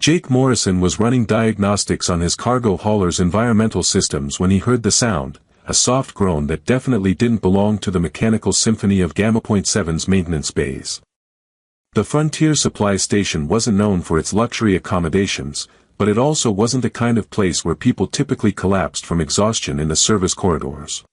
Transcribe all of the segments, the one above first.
Jake Morrison was running diagnostics on his cargo hauler's environmental systems when he heard the sound, a soft groan that definitely didn't belong to the mechanical symphony of Gamma.7's maintenance bays. The Frontier Supply Station wasn't known for its luxury accommodations, but it also wasn't the kind of place where people typically collapsed from exhaustion in the service corridors.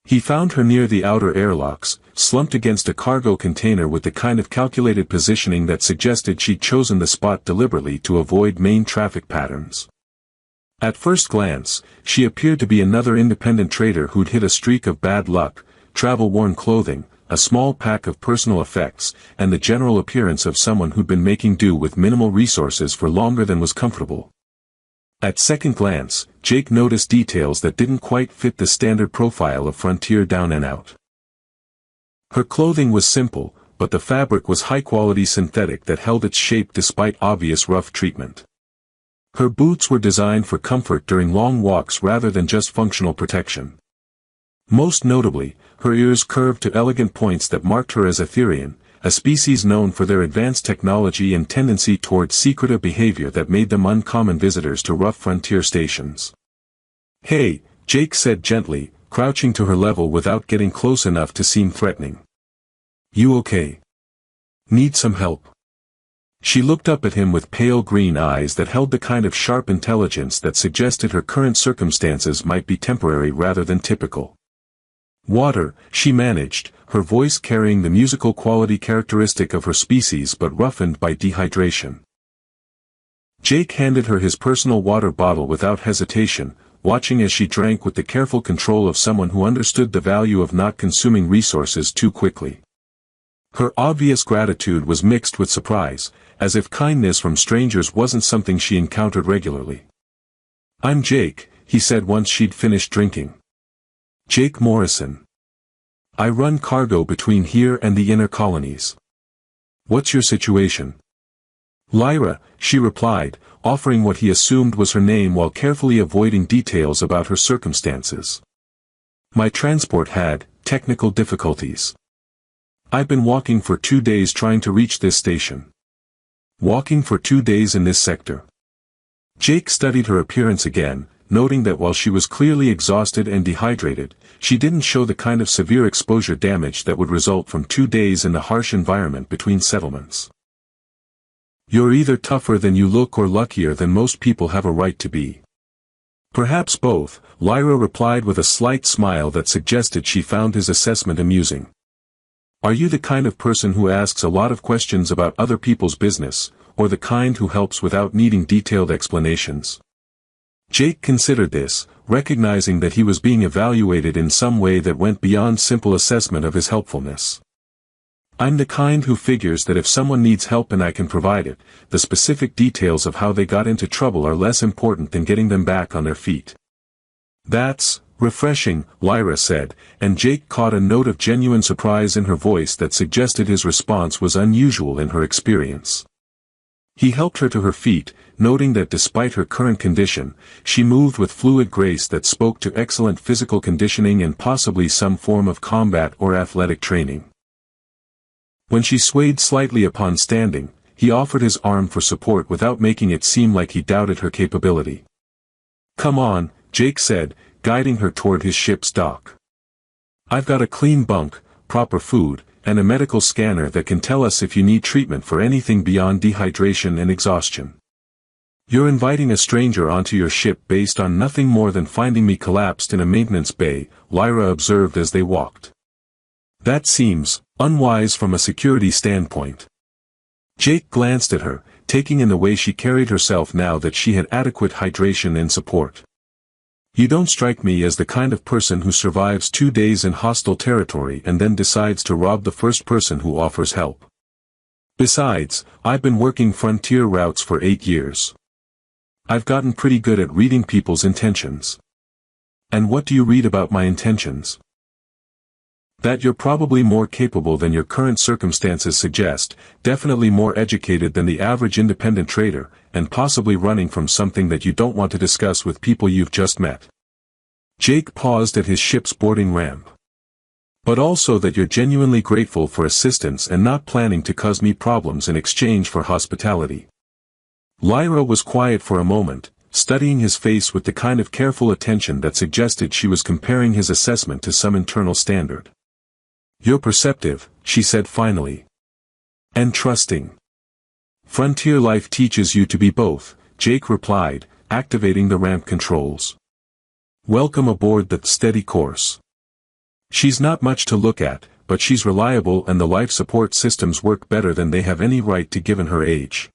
He found her near the outer airlocks, slumped against a cargo container with the kind of calculated positioning that suggested she'd chosen the spot deliberately to avoid main traffic patterns. At first glance, she appeared to be another independent trader who'd hit a streak of bad luck, travel-worn clothing, a small pack of personal effects, and the general appearance of someone who'd been making do with minimal resources for longer than was comfortable. At second glance, Jake noticed details that didn't quite fit the standard profile of Frontier down and out. Her clothing was simple, but the fabric was high-quality synthetic that held its shape despite obvious rough treatment. Her boots were designed for comfort during long walks rather than just functional protection. Most notably, her ears curved to elegant points that marked her as Etherian, a species known for their advanced technology and tendency toward secretive behavior that made them uncommon visitors to rough frontier stations. "Hey," Jake said gently, crouching to her level without getting close enough to seem threatening. "You okay? Need some help?" She looked up at him with pale green eyes that held the kind of sharp intelligence that suggested her current circumstances might be temporary rather than typical. "Water," she managed, her voice carrying the musical quality characteristic of her species but roughened by dehydration. Jake handed her his personal water bottle without hesitation, watching as she drank with the careful control of someone who understood the value of not consuming resources too quickly. Her obvious gratitude was mixed with surprise, as if kindness from strangers wasn't something she encountered regularly. "I'm Jake," he said once she'd finished drinking. "Jake Morrison. I run cargo between here and the inner colonies. What's your situation?" "Lyra," she replied, offering what he assumed was her name while carefully avoiding details about her circumstances. "My transport had technical difficulties. I've been walking for 2 days trying to reach this station." "Walking for 2 days in this sector?" Jake studied her appearance again, noting that while she was clearly exhausted and dehydrated, she didn't show the kind of severe exposure damage that would result from 2 days in the harsh environment between settlements. "You're either tougher than you look or luckier than most people have a right to be." "Perhaps both," Lyra replied with a slight smile that suggested she found his assessment amusing. "Are you the kind of person who asks a lot of questions about other people's business, or the kind who helps without needing detailed explanations?" Jake considered this, recognizing that he was being evaluated in some way that went beyond simple assessment of his helpfulness. "I'm the kind who figures that if someone needs help and I can provide it, the specific details of how they got into trouble are less important than getting them back on their feet." "That's refreshing," Lyra said, and Jake caught a note of genuine surprise in her voice that suggested his response was unusual in her experience. He helped her to her feet, noting that despite her current condition, she moved with fluid grace that spoke to excellent physical conditioning and possibly some form of combat or athletic training. When she swayed slightly upon standing, he offered his arm for support without making it seem like he doubted her capability. "Come on," Jake said, guiding her toward his ship's dock. "I've got a clean bunk, proper food, and a medical scanner that can tell us if you need treatment for anything beyond dehydration and exhaustion. You're inviting a stranger onto your ship based on nothing more than finding me collapsed in a maintenance bay," Lyra observed as they walked. "That seems unwise from a security standpoint." Jake glanced at her, taking in the way she carried herself now that she had adequate hydration and support. "You don't strike me as the kind of person who survives 2 days in hostile territory and then decides to rob the first person who offers help. Besides, I've been working frontier routes for 8 years. I've gotten pretty good at reading people's intentions." "And what do you read about my intentions?" "That you're probably more capable than your current circumstances suggest, definitely more educated than the average independent trader, and possibly running from something that you don't want to discuss with people you've just met." Jake paused at his ship's boarding ramp. "But also that you're genuinely grateful for assistance and not planning to cause me problems in exchange for hospitality." Lyra was quiet for a moment, studying his face with the kind of careful attention that suggested she was comparing his assessment to some internal standard. "You're perceptive," she said finally. "And trusting. Frontier life teaches you to be both," Jake replied, activating the ramp controls. "Welcome aboard the steady course. She's not much to look at, but she's reliable and the life support systems work better than they have any right to given her age."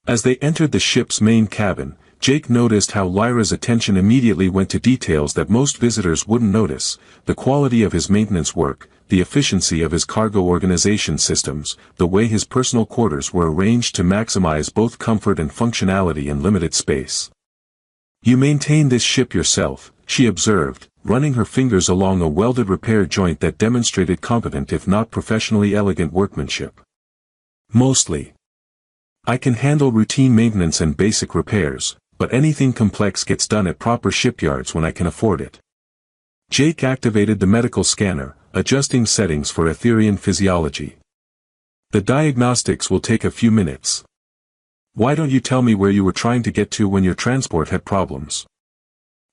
As they entered the ship's main cabin, Jake noticed how Lyra's attention immediately went to details that most visitors wouldn't notice: the quality of his maintenance work, the efficiency of his cargo organization systems, the way his personal quarters were arranged to maximize both comfort and functionality in limited space. "You maintain this ship yourself," she observed, running her fingers along a welded repair joint that demonstrated competent if not professionally elegant workmanship. "Mostly. I can handle routine maintenance and basic repairs, but anything complex gets done at proper shipyards when I can afford it." Jake activated the medical scanner, adjusting settings for Etherian physiology. "The diagnostics will take a few minutes. Why don't you tell me where you were trying to get to when your transport had problems?"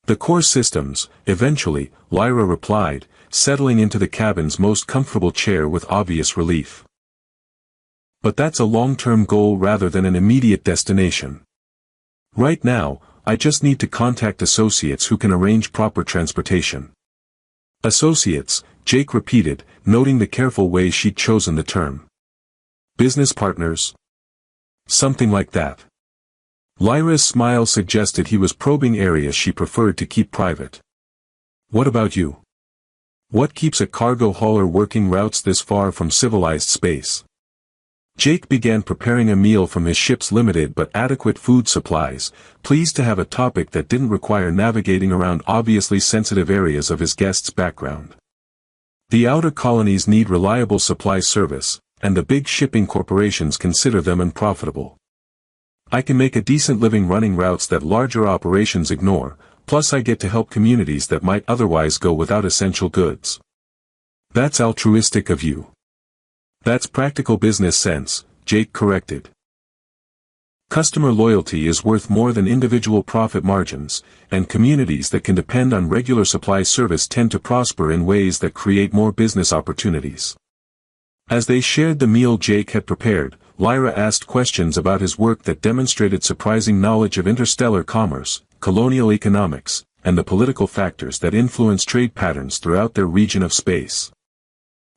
"The core systems, eventually," Lyra replied, settling into the cabin's most comfortable chair with obvious relief. "But that's a long-term goal rather than an immediate destination. Right now, I just need to contact associates who can arrange proper transportation." "Associates," Jake repeated, noting the careful way she'd chosen the term. "Business partners?" "Something like that." Lyra's smile suggested he was probing areas she preferred to keep private. "What about you? What keeps a cargo hauler working routes this far from civilized space?" Jake began preparing a meal from his ship's limited but adequate food supplies, pleased to have a topic that didn't require navigating around obviously sensitive areas of his guest's background. "The outer colonies need reliable supply service, and the big shipping corporations consider them unprofitable. I can make a decent living running routes that larger operations ignore, plus I get to help communities that might otherwise go without essential goods." "That's altruistic of you." "That's practical business sense," Jake corrected. "Customer loyalty is worth more than individual profit margins, and communities that can depend on regular supply service tend to prosper in ways that create more business opportunities." As they shared the meal Jake had prepared, Lyra asked questions about his work that demonstrated surprising knowledge of interstellar commerce, colonial economics, and the political factors that influence trade patterns throughout their region of space.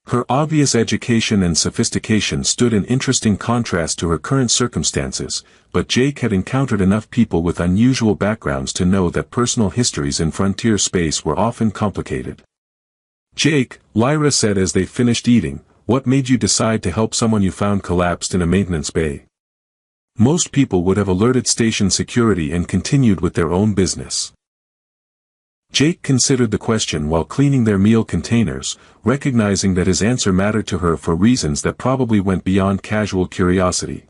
Her obvious education and sophistication stood in interesting contrast to her current circumstances, but Jake had encountered enough people with unusual backgrounds to know that personal histories in frontier space were often complicated. "Jake," Lyra said as they finished eating, "what made you decide to help someone you found collapsed in a maintenance bay? Most people would have alerted station security and continued with their own business." Jake considered the question while cleaning their meal containers, recognizing that his answer mattered to her for reasons that probably went beyond casual curiosity.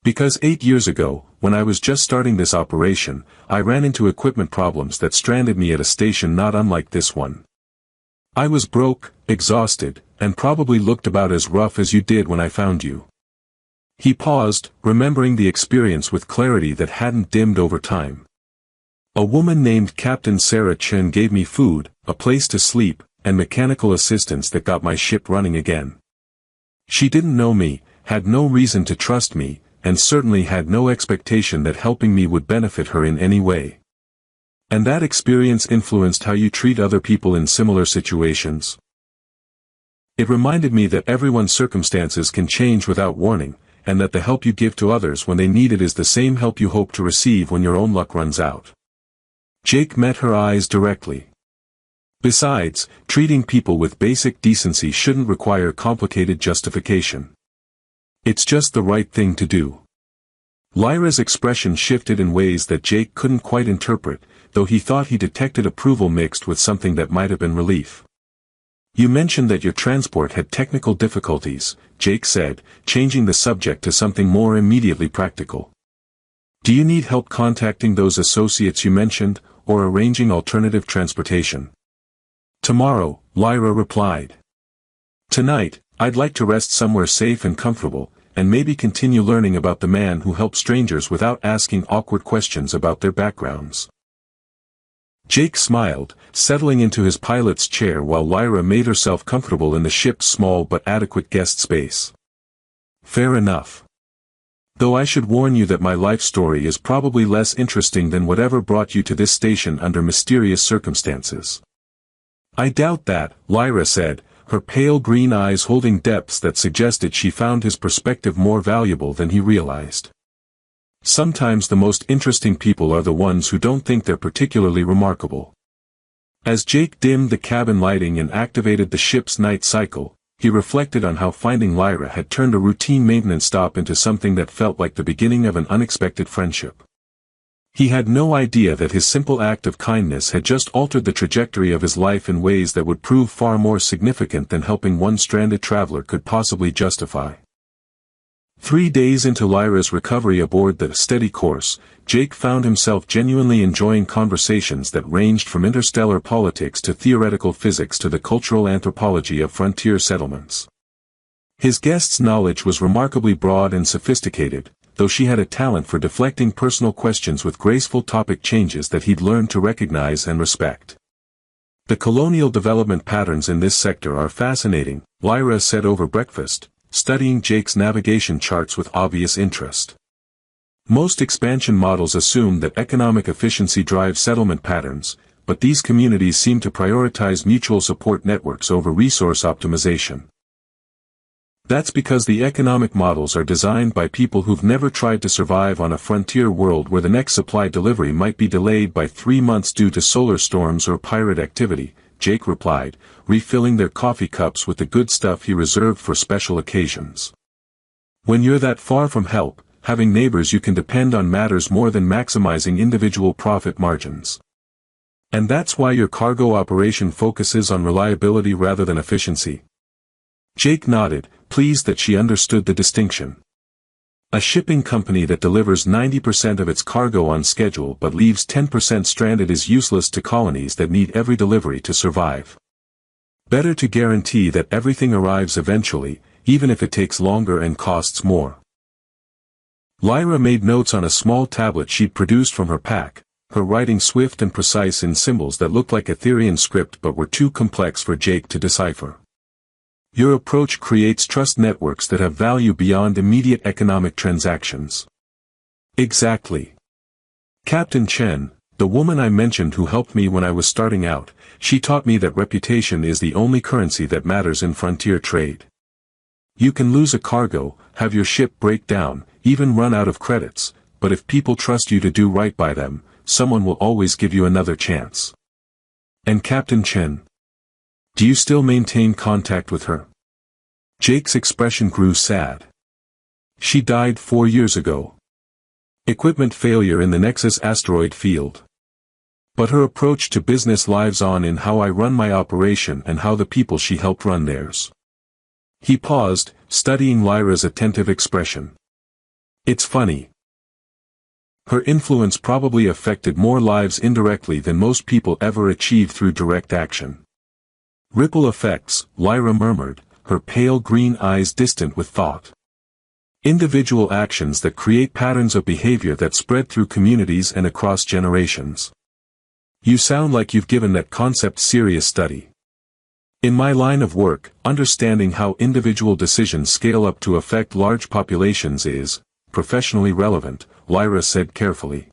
"Because 8 years ago, when I was just starting this operation, I ran into equipment problems that stranded me at a station not unlike this one. I was broke, exhausted, and probably looked about as rough as you did when I found you." He paused, remembering the experience with clarity that hadn't dimmed over time. "A woman named Captain Sarah Chen gave me food, a place to sleep, and mechanical assistance that got my ship running again. She didn't know me, had no reason to trust me, and certainly had no expectation that helping me would benefit her in any way. And that experience influenced how you treat other people in similar situations. It reminded me that everyone's circumstances can change without warning, and that the help you give to others when they need it is the same help you hope to receive when your own luck runs out." Jake met her eyes directly. "Besides, treating people with basic decency shouldn't require complicated justification. It's just the right thing to do." Lyra's expression shifted in ways that Jake couldn't quite interpret, though he thought he detected approval mixed with something that might have been relief. "You mentioned that your transport had technical difficulties," Jake said, changing the subject to something more immediately practical. "Do you need help contacting those associates you mentioned, or arranging alternative transportation?" "Tomorrow," Lyra replied. "Tonight, I'd like to rest somewhere safe and comfortable, and maybe continue learning about the man who helped strangers without asking awkward questions about their backgrounds. Jake smiled, settling into his pilot's chair while Lyra made herself comfortable in the ship's small but adequate guest space. Fair enough. Though I should warn you that my life story is probably less interesting than whatever brought you to this station under mysterious circumstances. I doubt that, Lyra said, her pale green eyes holding depths that suggested she found his perspective more valuable than he realized. Sometimes the most interesting people are the ones who don't think they're particularly remarkable. As Jake dimmed the cabin lighting and activated the ship's night cycle, he reflected on how finding Lyra had turned a routine maintenance stop into something that felt like the beginning of an unexpected friendship. He had no idea that his simple act of kindness had just altered the trajectory of his life in ways that would prove far more significant than helping one stranded traveler could possibly justify. 3 days into Lyra's recovery aboard the Steady Course, Jake found himself genuinely enjoying conversations that ranged from interstellar politics to theoretical physics to the cultural anthropology of frontier settlements. His guest's knowledge was remarkably broad and sophisticated, though she had a talent for deflecting personal questions with graceful topic changes that he'd learned to recognize and respect. The colonial development patterns in this sector are fascinating, Lyra said over breakfast, studying Jake's navigation charts with obvious interest. Most expansion models assume that economic efficiency drives settlement patterns, but these communities seem to prioritize mutual support networks over resource optimization. That's because the economic models are designed by people who've never tried to survive on a frontier world where the next supply delivery might be delayed by 3 months due to solar storms or pirate activity, Jake replied, refilling their coffee cups with the good stuff he reserved for special occasions. When you're that far from help, having neighbors you can depend on matters more than maximizing individual profit margins. And that's why your cargo operation focuses on reliability rather than efficiency. Jake nodded, pleased that she understood the distinction. A shipping company that delivers 90% of its cargo on schedule but leaves 10% stranded is useless to colonies that need every delivery to survive. Better to guarantee that everything arrives eventually, even if it takes longer and costs more. Lyra made notes on a small tablet she'd produced from her pack, her writing swift and precise in symbols that looked like Ethereum script but were too complex for Jake to decipher. Your approach creates trust networks that have value beyond immediate economic transactions. Exactly. Captain Chen, the woman I mentioned who helped me when I was starting out, she taught me that reputation is the only currency that matters in frontier trade. You can lose a cargo, have your ship break down, even run out of credits, but if people trust you to do right by them, someone will always give you another chance. And Captain Chen? Do you still maintain contact with her? Jake's expression grew sad. She died 4 years ago. Equipment failure in the Nexus asteroid field. But her approach to business lives on in how I run my operation and how the people she helped run theirs. He paused, studying Lyra's attentive expression. It's funny. Her influence probably affected more lives indirectly than most people ever achieve through direct action. Ripple effects, Lyra murmured, her pale green eyes distant with thought. Individual actions that create patterns of behavior that spread through communities and across generations. You sound like you've given that concept serious study. In my line of work, understanding how individual decisions scale up to affect large populations is professionally relevant, Lyra said carefully.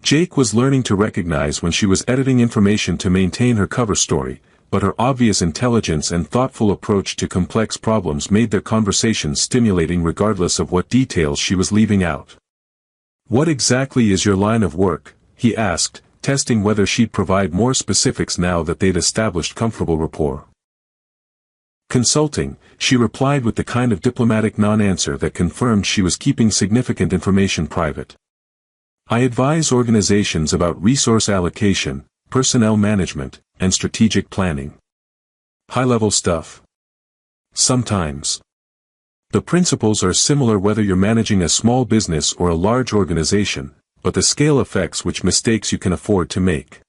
Jake was learning to recognize when she was editing information to maintain her cover story, but her obvious intelligence and thoughtful approach to complex problems made their conversations stimulating regardless of what details she was leaving out. What exactly is your line of work? He asked, testing whether she'd provide more specifics now that they'd established comfortable rapport. Consulting, she replied with the kind of diplomatic non-answer that confirmed she was keeping significant information private. I advise organizations about resource allocation, personnel management, and strategic planning. High-level stuff. Sometimes. The principles are similar whether you're managing a small business or a large organization, but the scale affects which mistakes you can afford to make.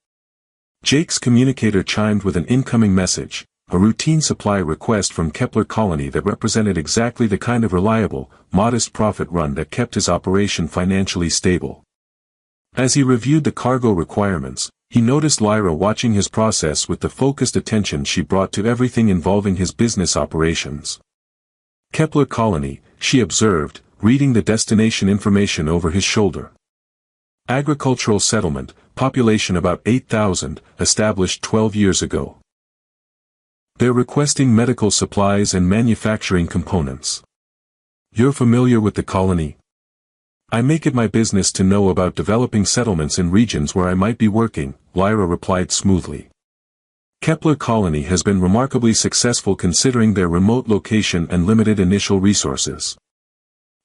Jake's communicator chimed with an incoming message, a routine supply request from Kepler Colony that represented exactly the kind of reliable, modest profit run that kept his operation financially stable. As he reviewed the cargo requirements, he noticed Lyra watching his process with the focused attention she brought to everything involving his business operations. Kepler Colony, she observed, reading the destination information over his shoulder. Agricultural settlement, population about 8,000, established 12 years ago. They're requesting medical supplies and manufacturing components. You're familiar with the colony? I make it my business to know about developing settlements in regions where I might be working, Lyra replied smoothly. Kepler Colony has been remarkably successful considering their remote location and limited initial resources.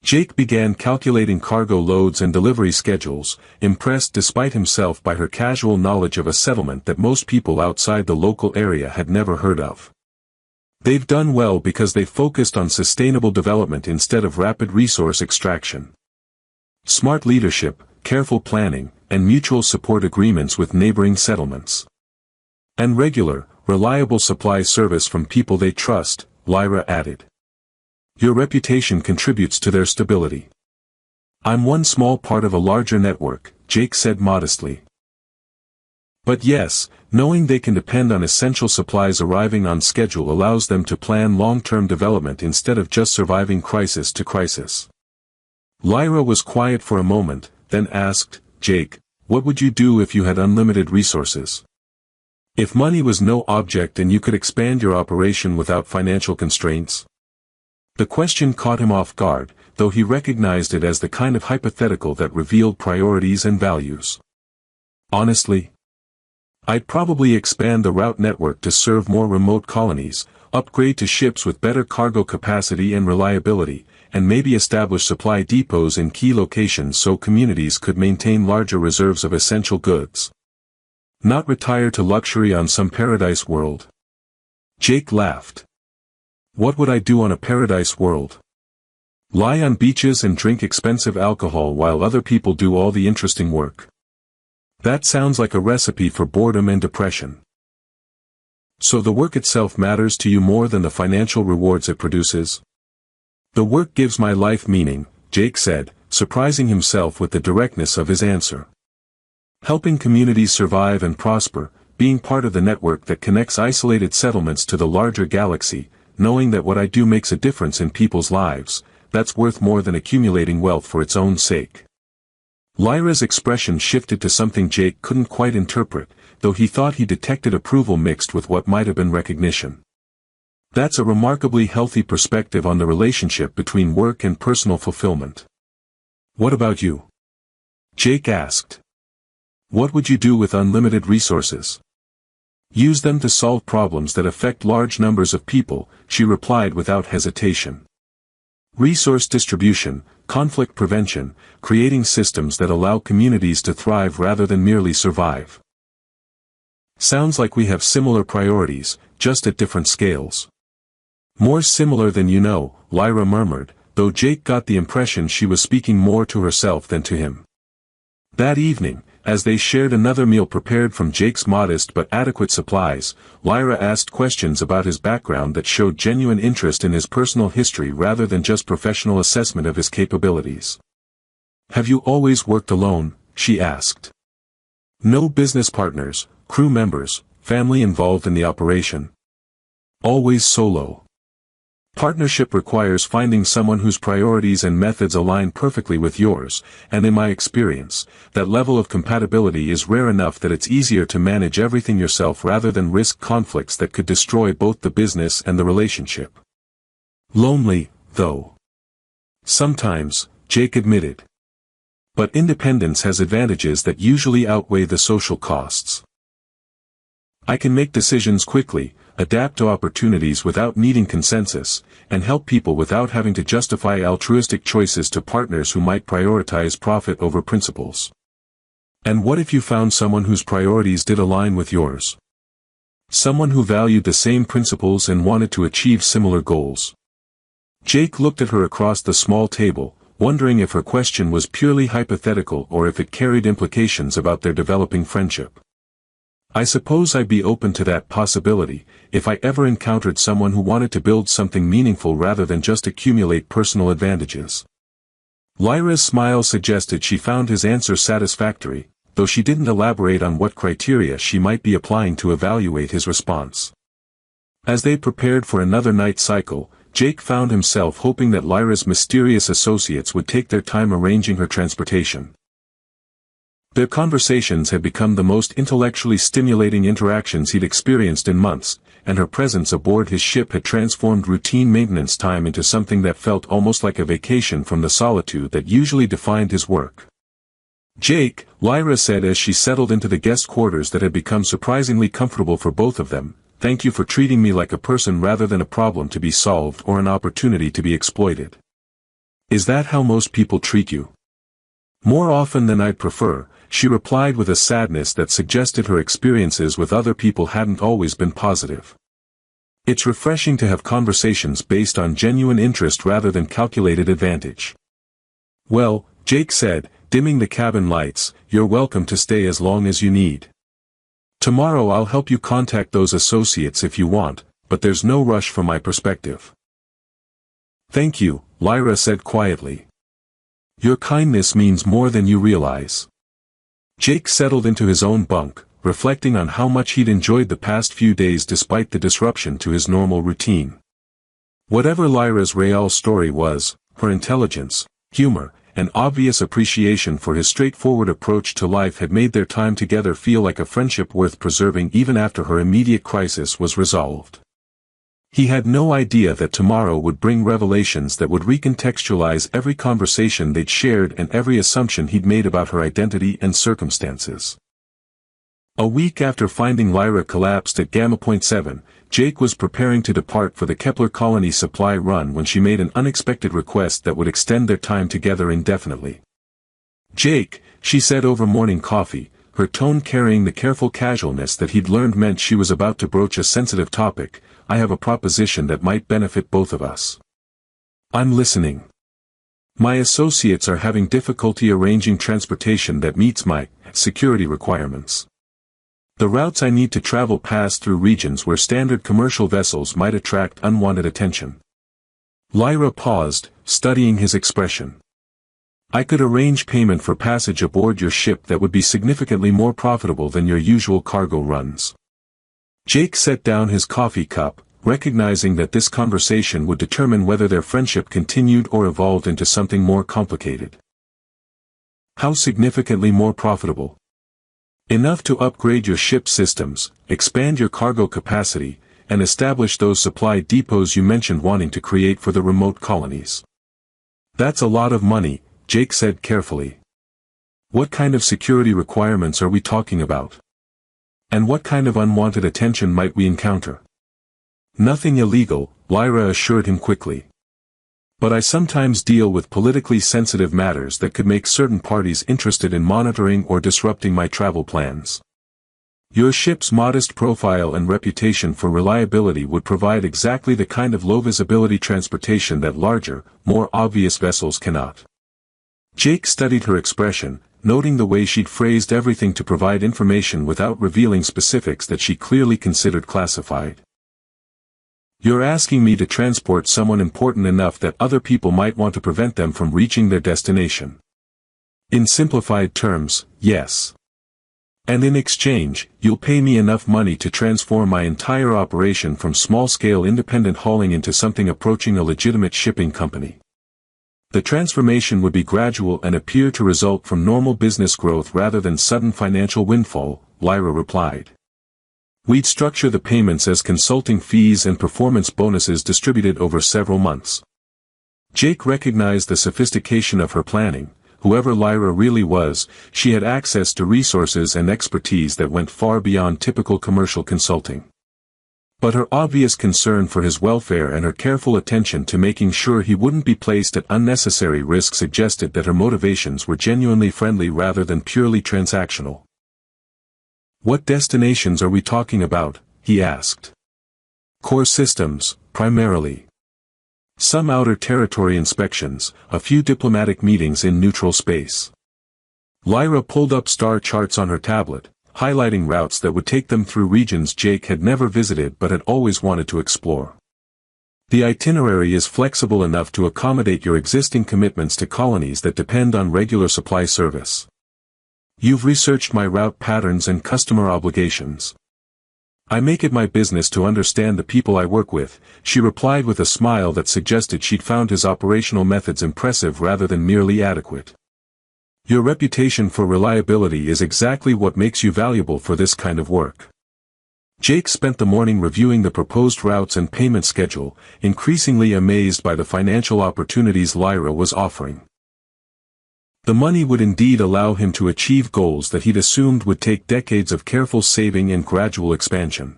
Jake began calculating cargo loads and delivery schedules, impressed despite himself by her casual knowledge of a settlement that most people outside the local area had never heard of. They've done well because they focused on sustainable development instead of rapid resource extraction. Smart leadership, careful planning, and mutual support agreements with neighboring settlements. And regular, reliable supply service from people they trust, Lyra added. Your reputation contributes to their stability. I'm one small part of a larger network, Jake said modestly. But yes, knowing they can depend on essential supplies arriving on schedule allows them to plan long-term development instead of just surviving crisis to crisis. Lyra was quiet for a moment, then asked, Jake, what would you do if you had unlimited resources? If money was no object and you could expand your operation without financial constraints? The question caught him off guard, though he recognized it as the kind of hypothetical that revealed priorities and values. Honestly, I'd probably expand the route network to serve more remote colonies, upgrade to ships with better cargo capacity and reliability, and maybe establish supply depots in key locations so communities could maintain larger reserves of essential goods. Not retire to luxury on some paradise world. Jake laughed. What would I do on a paradise world? Lie on beaches and drink expensive alcohol while other people do all the interesting work. That sounds like a recipe for boredom and depression. So the work itself matters to you more than the financial rewards it produces? The work gives my life meaning, Jake said, surprising himself with the directness of his answer. Helping communities survive and prosper, being part of the network that connects isolated settlements to the larger galaxy, knowing that what I do makes a difference in people's lives, that's worth more than accumulating wealth for its own sake. Lyra's expression shifted to something Jake couldn't quite interpret, though he thought he detected approval mixed with what might have been recognition. That's a remarkably healthy perspective on the relationship between work and personal fulfillment. What about you? Jake asked. What would you do with unlimited resources? Use them to solve problems that affect large numbers of people, she replied without hesitation. Resource distribution, conflict prevention, creating systems that allow communities to thrive rather than merely survive. Sounds like we have similar priorities, just at different scales. More similar than you know, Lyra murmured, though Jake got the impression she was speaking more to herself than to him. That evening, as they shared another meal prepared from Jake's modest but adequate supplies, Lyra asked questions about his background that showed genuine interest in his personal history rather than just professional assessment of his capabilities. Have you always worked alone? She asked. No business partners, crew members, family involved in the operation? Always solo. Partnership requires finding someone whose priorities and methods align perfectly with yours, and in my experience, that level of compatibility is rare enough that it's easier to manage everything yourself rather than risk conflicts that could destroy both the business and the relationship. Lonely, though. Sometimes, Jake admitted. But independence has advantages that usually outweigh the social costs. I can make decisions quickly, adapt to opportunities without needing consensus, and help people without having to justify altruistic choices to partners who might prioritize profit over principles. And what if you found someone whose priorities did align with yours? Someone who valued the same principles and wanted to achieve similar goals. Jake looked at her across the small table, wondering if her question was purely hypothetical or if it carried implications about their developing friendship. I suppose I'd be open to that possibility, if I ever encountered someone who wanted to build something meaningful rather than just accumulate personal advantages. Lyra's smile suggested she found his answer satisfactory, though she didn't elaborate on what criteria she might be applying to evaluate his response. As they prepared for another night cycle, Jake found himself hoping that Lyra's mysterious associates would take their time arranging her transportation. Their conversations had become the most intellectually stimulating interactions he'd experienced in months, and her presence aboard his ship had transformed routine maintenance time into something that felt almost like a vacation from the solitude that usually defined his work. "Jake," Lyra said as she settled into the guest quarters that had become surprisingly comfortable for both of them, "thank you for treating me like a person rather than a problem to be solved or an opportunity to be exploited." "Is that how most people treat you?" "More often than I'd prefer," she replied with a sadness that suggested her experiences with other people hadn't always been positive. "It's refreshing to have conversations based on genuine interest rather than calculated advantage." "Well," Jake said, dimming the cabin lights, "you're welcome to stay as long as you need. Tomorrow I'll help you contact those associates if you want, but there's no rush from my perspective." "Thank you," Lyra said quietly. "Your kindness means more than you realize." Jake settled into his own bunk, reflecting on how much he'd enjoyed the past few days despite the disruption to his normal routine. Whatever Lyra's real story was, her intelligence, humor, and obvious appreciation for his straightforward approach to life had made their time together feel like a friendship worth preserving even after her immediate crisis was resolved. He had no idea that tomorrow would bring revelations that would recontextualize every conversation they'd shared and every assumption he'd made about her identity and circumstances. A week after finding Lyra collapsed at Gamma Point 7, Jake was preparing to depart for the Kepler colony supply run when she made an unexpected request that would extend their time together indefinitely. "Jake," she said over morning coffee, her tone carrying the careful casualness that he'd learned meant she was about to broach a sensitive topic, "I have a proposition that might benefit both of us." "I'm listening." "My associates are having difficulty arranging transportation that meets my security requirements. The routes I need to travel pass through regions where standard commercial vessels might attract unwanted attention." Lyra paused, studying his expression. "I could arrange payment for passage aboard your ship that would be significantly more profitable than your usual cargo runs." Jake set down his coffee cup, recognizing that this conversation would determine whether their friendship continued or evolved into something more complicated. "How significantly more profitable?" "Enough to upgrade your ship systems, expand your cargo capacity, and establish those supply depots you mentioned wanting to create for the remote colonies." "That's a lot of money," Jake said carefully. "What kind of security requirements are we talking about? And what kind of unwanted attention might we encounter?" "Nothing illegal," Lyra assured him quickly. "But I sometimes deal with politically sensitive matters that could make certain parties interested in monitoring or disrupting my travel plans. Your ship's modest profile and reputation for reliability would provide exactly the kind of low-visibility transportation that larger, more obvious vessels cannot." Jake studied her expression, noting the way she'd phrased everything to provide information without revealing specifics that she clearly considered classified. "You're asking me to transport someone important enough that other people might want to prevent them from reaching their destination." "In simplified terms, yes. And in exchange, you'll pay me enough money to transform my entire operation from small-scale independent hauling into something approaching a legitimate shipping company. The transformation would be gradual and appear to result from normal business growth rather than sudden financial windfall," Lyra replied. "We'd structure the payments as consulting fees and performance bonuses distributed over several months." Jake recognized the sophistication of her planning. Whoever Lyra really was, she had access to resources and expertise that went far beyond typical commercial consulting. But her obvious concern for his welfare and her careful attention to making sure he wouldn't be placed at unnecessary risk suggested that her motivations were genuinely friendly rather than purely transactional. "What destinations are we talking about?" he asked. "Core systems, primarily. Some outer territory inspections, a few diplomatic meetings in neutral space." Lyra pulled up star charts on her tablet, highlighting routes that would take them through regions Jake had never visited but had always wanted to explore. The itinerary is flexible enough to accommodate your existing commitments to colonies that depend on regular supply service. You've researched my route patterns and customer obligations. I make it my business to understand the people I work with, she replied with a smile that suggested she'd found his operational methods impressive rather than merely adequate. Your reputation for reliability is exactly what makes you valuable for this kind of work. Jake spent the morning reviewing the proposed routes and payment schedule, increasingly amazed by the financial opportunities Lyra was offering. The money would indeed allow him to achieve goals that he'd assumed would take decades of careful saving and gradual expansion.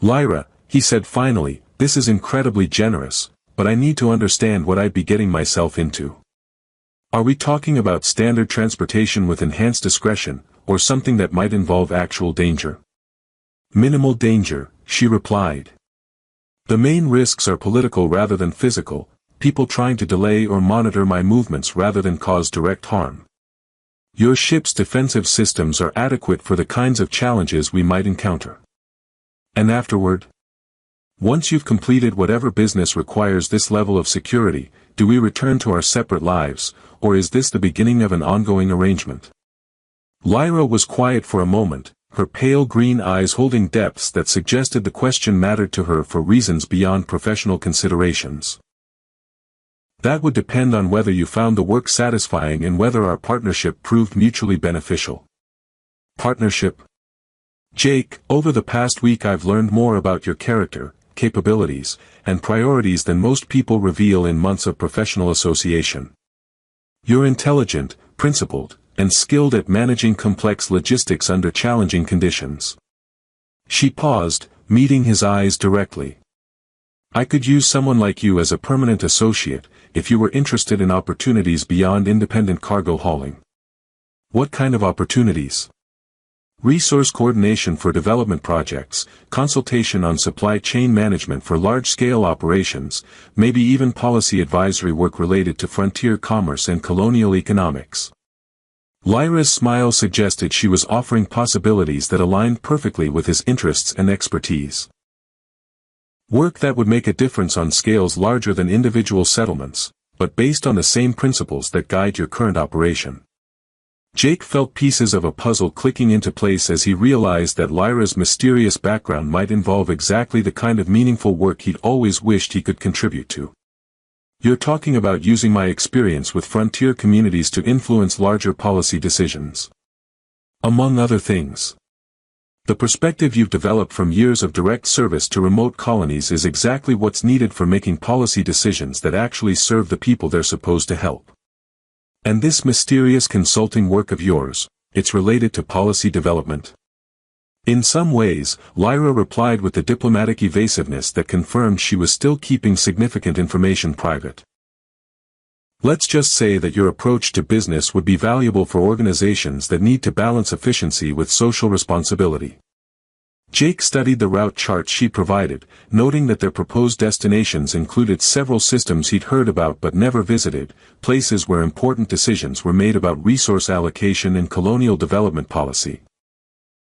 Lyra, he said finally, this is incredibly generous, but I need to understand what I'd be getting myself into. Are we talking about standard transportation with enhanced discretion, or something that might involve actual danger? Minimal danger, she replied. The main risks are political rather than physical, people trying to delay or monitor my movements rather than cause direct harm. Your ship's defensive systems are adequate for the kinds of challenges we might encounter. And afterward? Once you've completed whatever business requires this level of security, do we return to our separate lives, or is this the beginning of an ongoing arrangement? Lyra was quiet for a moment, her pale green eyes holding depths that suggested the question mattered to her for reasons beyond professional considerations. That would depend on whether you found the work satisfying and whether our partnership proved mutually beneficial. Partnership? Jake, over the past week I've learned more about your character, capabilities, and priorities than most people reveal in months of professional association. You're intelligent, principled, and skilled at managing complex logistics under challenging conditions. She paused, meeting his eyes directly. I could use someone like you as a permanent associate, if you were interested in opportunities beyond independent cargo hauling. What kind of opportunities? Resource coordination for development projects, consultation on supply chain management for large-scale operations, maybe even policy advisory work related to frontier commerce and colonial economics. Lyra's smile suggested she was offering possibilities that aligned perfectly with his interests and expertise. Work that would make a difference on scales larger than individual settlements, but based on the same principles that guide your current operation. Jake felt pieces of a puzzle clicking into place as he realized that Lyra's mysterious background might involve exactly the kind of meaningful work he'd always wished he could contribute to. You're talking about using my experience with frontier communities to influence larger policy decisions. Among other things. The perspective you've developed from years of direct service to remote colonies is exactly what's needed for making policy decisions that actually serve the people they're supposed to help. And this mysterious consulting work of yours, it's related to policy development? In some ways, Lyra replied with the diplomatic evasiveness that confirmed she was still keeping significant information private. Let's just say that your approach to business would be valuable for organizations that need to balance efficiency with social responsibility. Jake studied the route chart she provided, noting that their proposed destinations included several systems he'd heard about but never visited, places where important decisions were made about resource allocation and colonial development policy.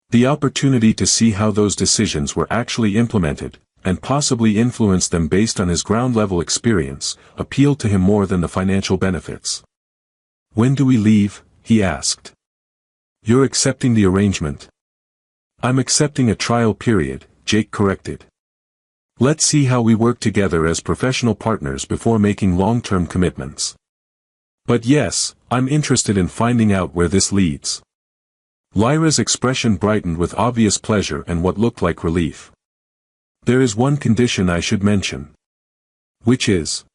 The opportunity to see how those decisions were actually implemented, and possibly influence them based on his ground-level experience, appealed to him more than the financial benefits. When do we leave? He asked. You're accepting the arrangement? I'm accepting a trial period, Jake corrected. Let's see how we work together as professional partners before making long-term commitments. But yes, I'm interested in finding out where this leads. Lyra's expression brightened with obvious pleasure and what looked like relief. There is one condition I should mention. Which is?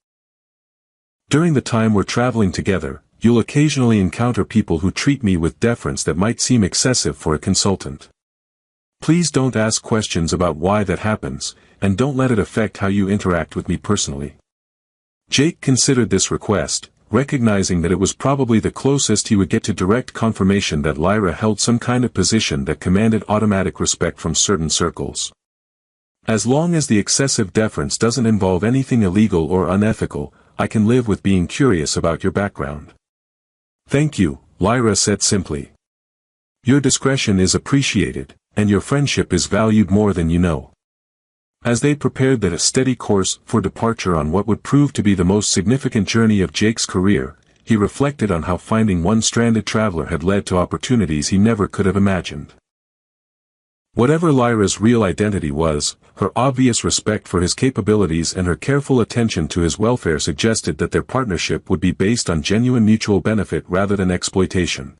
During the time we're traveling together, you'll occasionally encounter people who treat me with deference that might seem excessive for a consultant. Please don't ask questions about why that happens, and don't let it affect how you interact with me personally. Jake considered this request, recognizing that it was probably the closest he would get to direct confirmation that Lyra held some kind of position that commanded automatic respect from certain circles. As long as the excessive deference doesn't involve anything illegal or unethical, I can live with being curious about your background. Thank you, Lyra said simply. Your discretion is appreciated, and your friendship is valued more than you know." As they prepared that a steady course for departure on what would prove to be the most significant journey of Jake's career, he reflected on how finding one stranded traveler had led to opportunities he never could have imagined. Whatever Lyra's real identity was, her obvious respect for his capabilities and her careful attention to his welfare suggested that their partnership would be based on genuine mutual benefit rather than exploitation.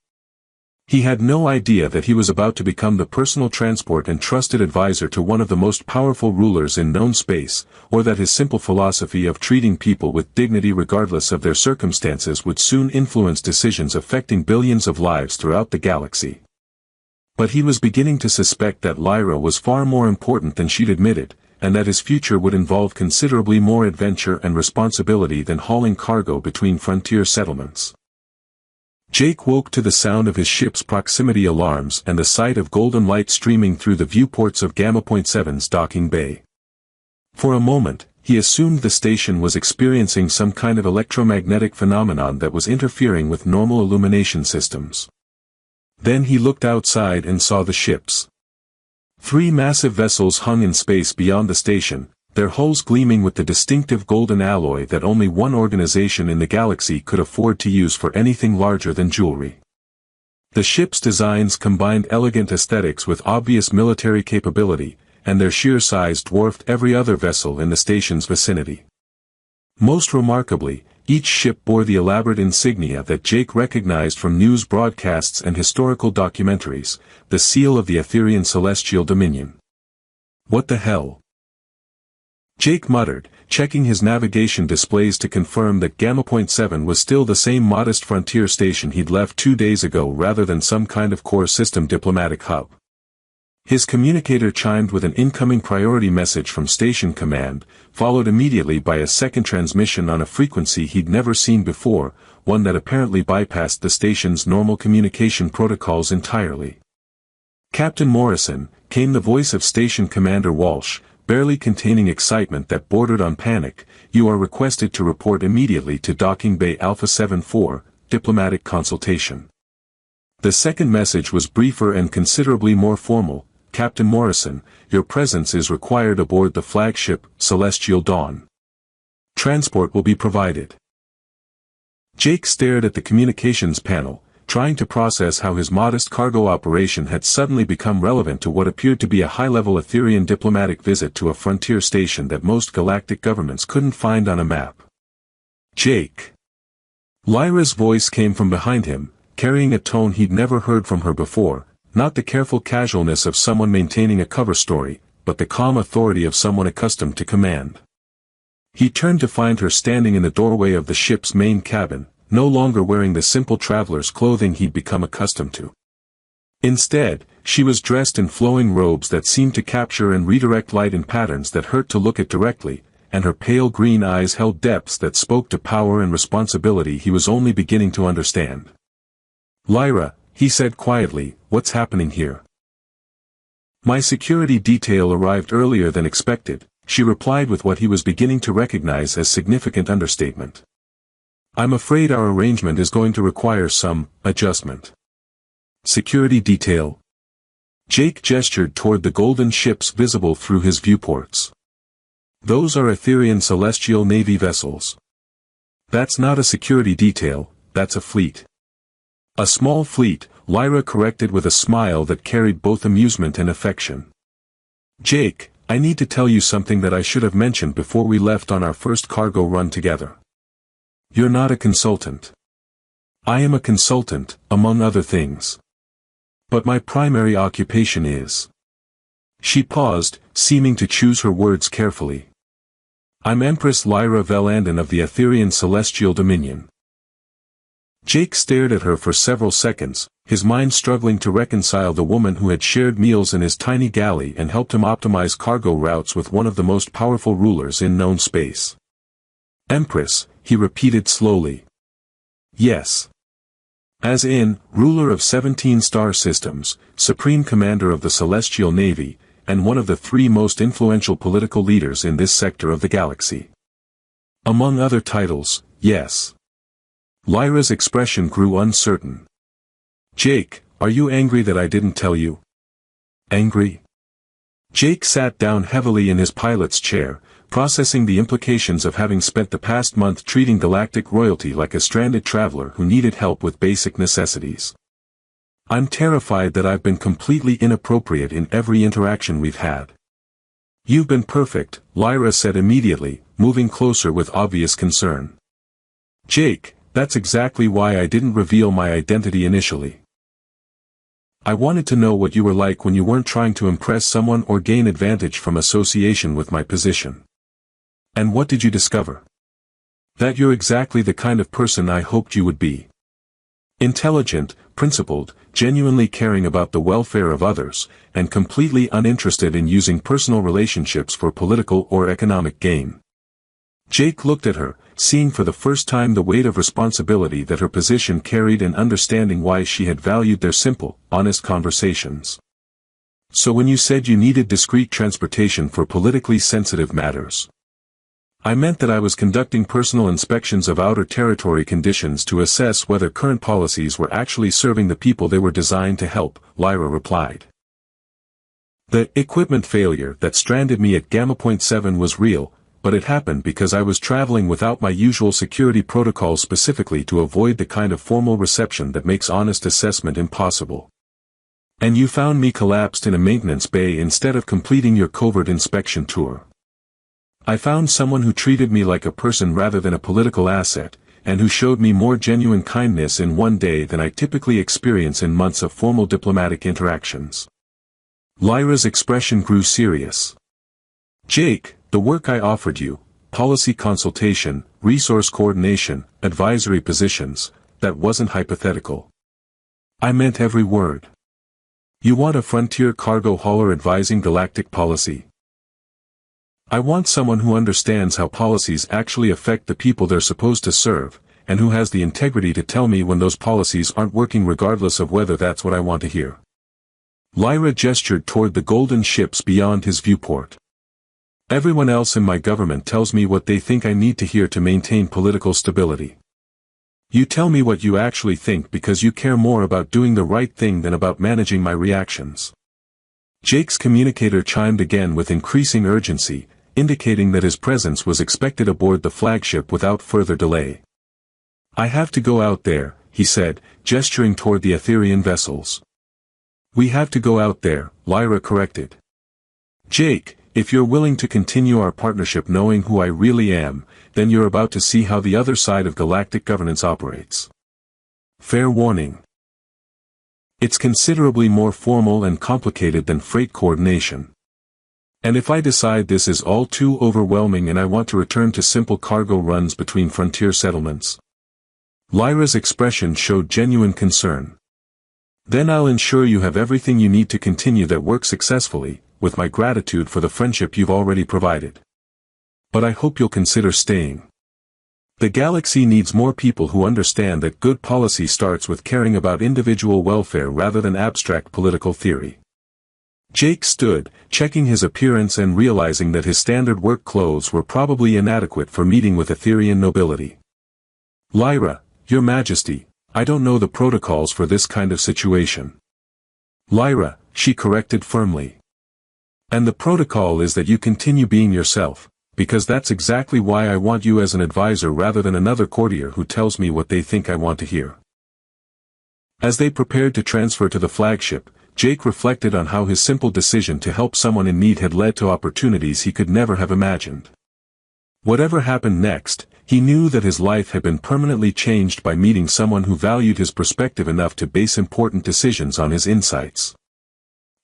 He had no idea that he was about to become the personal transport and trusted advisor to one of the most powerful rulers in known space, or that his simple philosophy of treating people with dignity regardless of their circumstances would soon influence decisions affecting billions of lives throughout the galaxy. But he was beginning to suspect that Lyra was far more important than she'd admitted, and that his future would involve considerably more adventure and responsibility than hauling cargo between frontier settlements. Jake woke to the sound of his ship's proximity alarms and the sight of golden light streaming through the viewports of Gamma Point 7's docking bay. For a moment, he assumed the station was experiencing some kind of electromagnetic phenomenon that was interfering with normal illumination systems. Then he looked outside and saw the ships. 3 massive vessels hung in space beyond the station, their hulls gleaming with the distinctive golden alloy that only one organization in the galaxy could afford to use for anything larger than jewelry. The ships' designs combined elegant aesthetics with obvious military capability, and their sheer size dwarfed every other vessel in the station's vicinity. Most remarkably, each ship bore the elaborate insignia that Jake recognized from news broadcasts and historical documentaries, the seal of the Etherean Celestial Dominion. "What the hell?" Jake muttered, checking his navigation displays to confirm that Gamma Point 7 was still the same modest frontier station he'd left 2 days ago rather than some kind of core system diplomatic hub. His communicator chimed with an incoming priority message from Station Command, followed immediately by a second transmission on a frequency he'd never seen before, one that apparently bypassed the station's normal communication protocols entirely. "Captain Morrison," came the voice of Station Commander Walsh, barely containing excitement that bordered on panic, "you are requested to report immediately to Docking Bay Alpha 74, diplomatic consultation." The second message was briefer and considerably more formal. "Captain Morrison, your presence is required aboard the flagship, Celestial Dawn. Transport will be provided." Jake stared at the communications panel, trying to process how his modest cargo operation had suddenly become relevant to what appeared to be a high-level Etherean diplomatic visit to a frontier station that most galactic governments couldn't find on a map. "Jake." Lyra's voice came from behind him, carrying a tone he'd never heard from her before, not the careful casualness of someone maintaining a cover story, but the calm authority of someone accustomed to command. He turned to find her standing in the doorway of the ship's main cabin, no longer wearing the simple traveler's clothing he'd become accustomed to. Instead, she was dressed in flowing robes that seemed to capture and redirect light in patterns that hurt to look at directly, and her pale green eyes held depths that spoke to power and responsibility he was only beginning to understand. "Lyra," he said quietly, "what's happening here?" "My security detail arrived earlier than expected," she replied with what he was beginning to recognize as significant understatement. "I'm afraid our arrangement is going to require some adjustment." "Security detail?" Jake gestured toward the golden ships visible through his viewports. "Those are Etherean Celestial Navy vessels." "That's not a security detail, that's a fleet." "A small fleet," Lyra corrected with a smile that carried both amusement and affection. "Jake, I need to tell you something that I should have mentioned before we left on our first cargo run together. You're not a consultant. I am a consultant, among other things. But my primary occupation is..." She paused, seeming to choose her words carefully. "I'm Empress Lyra Velandon of the Etherean Celestial Dominion." Jake stared at her for several seconds, his mind struggling to reconcile the woman who had shared meals in his tiny galley and helped him optimize cargo routes with one of the most powerful rulers in known space. "Empress," he repeated slowly. "Yes. As in, ruler of 17 star systems, supreme commander of the Celestial Navy, and one of the 3 most influential political leaders in this sector of the galaxy. Among other titles, yes." Lyra's expression grew uncertain. "Jake, Are you angry that I didn't tell you? Angry? Jake sat down heavily in his pilot's chair, processing the implications of having spent the past month treating galactic royalty like a stranded traveler who needed help with basic necessities. I'm terrified that I've been completely inappropriate in every interaction we've had. You've been perfect, Lyra said immediately, moving closer with obvious concern. Jake, that's exactly why I didn't reveal my identity initially. I wanted to know what you were like when you weren't trying to impress someone or gain advantage from association with my position. And what did you discover? That you're exactly the kind of person I hoped you would be. Intelligent, principled, genuinely caring about the welfare of others, and completely uninterested in using personal relationships for political or economic gain. Jake looked at her, seeing for the first time the weight of responsibility that her position carried and understanding why she had valued their simple, honest conversations. So when you said you needed discreet transportation for politically sensitive matters, I meant that I was conducting personal inspections of outer territory conditions to assess whether current policies were actually serving the people they were designed to help, Lyra replied. The equipment failure that stranded me at Gamma Point 7 was real, but it happened because I was traveling without my usual security protocols specifically to avoid the kind of formal reception that makes honest assessment impossible. And you found me collapsed in a maintenance bay instead of completing your covert inspection tour. I found someone who treated me like a person rather than a political asset, and who showed me more genuine kindness in one day than I typically experience in months of formal diplomatic interactions. Lyra's expression grew serious. Jake, the work I offered you, policy consultation, resource coordination, advisory positions, that wasn't hypothetical. I meant every word. You want a frontier cargo hauler advising galactic policy? I want someone who understands how policies actually affect the people they're supposed to serve, and who has the integrity to tell me when those policies aren't working regardless of whether that's what I want to hear. Lyra gestured toward the golden ships beyond his viewport. Everyone else in my government tells me what they think I need to hear to maintain political stability. You tell me what you actually think because you care more about doing the right thing than about managing my reactions. Jake's communicator chimed again with increasing urgency, indicating that his presence was expected aboard the flagship without further delay. I have to go out there, he said, gesturing toward the Etherian vessels. We have to go out there, Lyra corrected. Jake, if you're willing to continue our partnership knowing who I really am, then you're about to see how the other side of galactic governance operates. Fair warning. It's considerably more formal and complicated than freight coordination. And if I decide this is all too overwhelming and I want to return to simple cargo runs between frontier settlements. Lyra's expression showed genuine concern. Then I'll ensure you have everything you need to continue that work successfully, with my gratitude for the friendship you've already provided. But I hope you'll consider staying. The galaxy needs more people who understand that good policy starts with caring about individual welfare rather than abstract political theory. Jake stood, checking his appearance and realizing that his standard work clothes were probably inadequate for meeting with Etherian nobility. Lyra, Your Majesty, I don't know the protocols for this kind of situation. Lyra, she corrected firmly. And the protocol is that you continue being yourself, because that's exactly why I want you as an advisor rather than another courtier who tells me what they think I want to hear. As they prepared to transfer to the flagship, Jake reflected on how his simple decision to help someone in need had led to opportunities he could never have imagined. Whatever happened next, he knew that his life had been permanently changed by meeting someone who valued his perspective enough to base important decisions on his insights.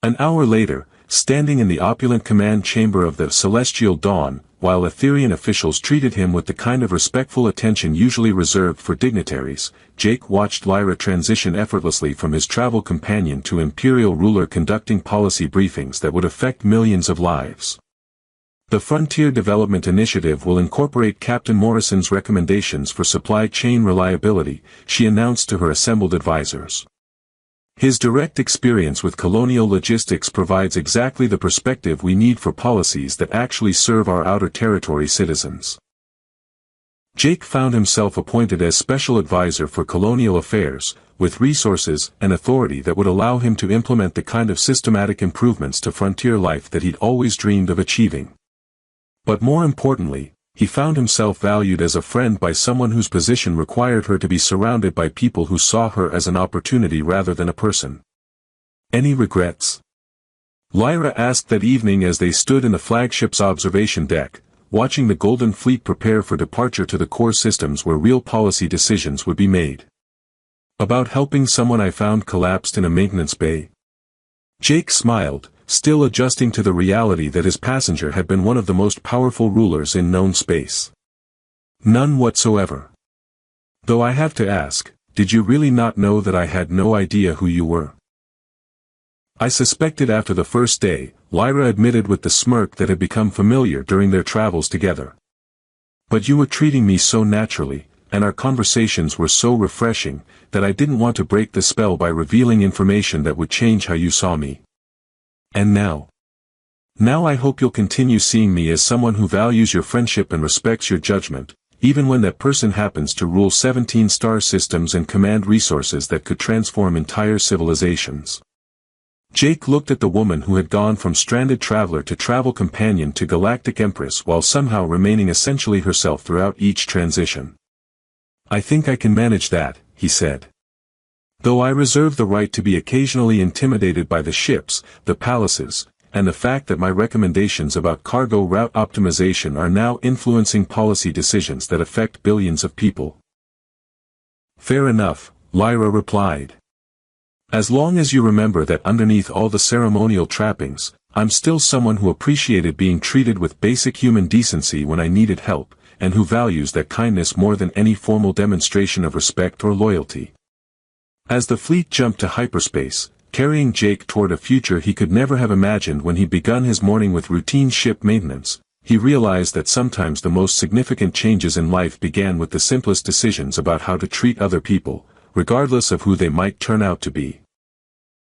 An hour later, standing in the opulent command chamber of the Celestial Dawn, while Etherian officials treated him with the kind of respectful attention usually reserved for dignitaries, Jake watched Lyra transition effortlessly from his travel companion to imperial ruler conducting policy briefings that would affect millions of lives. The Frontier Development Initiative will incorporate Captain Morrison's recommendations for supply chain reliability, she announced to her assembled advisors. His direct experience with colonial logistics provides exactly the perspective we need for policies that actually serve our outer territory citizens. Jake found himself appointed as Special Advisor for Colonial Affairs, with resources and authority that would allow him to implement the kind of systematic improvements to frontier life that he'd always dreamed of achieving. But more importantly, he found himself valued as a friend by someone whose position required her to be surrounded by people who saw her as an opportunity rather than a person. Any regrets? Lyra asked that evening as they stood in the flagship's observation deck, watching the Golden Fleet prepare for departure to the core systems where real policy decisions would be made. About helping someone I found collapsed in a maintenance bay? Jake smiled, still adjusting to the reality that his passenger had been one of the most powerful rulers in known space. None whatsoever. Though I have to ask, did you really not know that I had no idea who you were? I suspected after the first day, Lyra admitted with the smirk that had become familiar during their travels together. But you were treating me so naturally, and our conversations were so refreshing, that I didn't want to break the spell by revealing information that would change how you saw me. And now? Now I hope you'll continue seeing me as someone who values your friendship and respects your judgment, even when that person happens to rule 17 star systems and command resources that could transform entire civilizations. Jake looked at the woman who had gone from stranded traveler to travel companion to galactic empress while somehow remaining essentially herself throughout each transition. I think I can manage that, he said. Though I reserve the right to be occasionally intimidated by the ships, the palaces, and the fact that my recommendations about cargo route optimization are now influencing policy decisions that affect billions of people. Fair enough, Lyra replied. As long as you remember that underneath all the ceremonial trappings, I'm still someone who appreciated being treated with basic human decency when I needed help, and who values that kindness more than any formal demonstration of respect or loyalty. As the fleet jumped to hyperspace, carrying Jake toward a future he could never have imagined when he'd begun his morning with routine ship maintenance, he realized that sometimes the most significant changes in life began with the simplest decisions about how to treat other people, regardless of who they might turn out to be.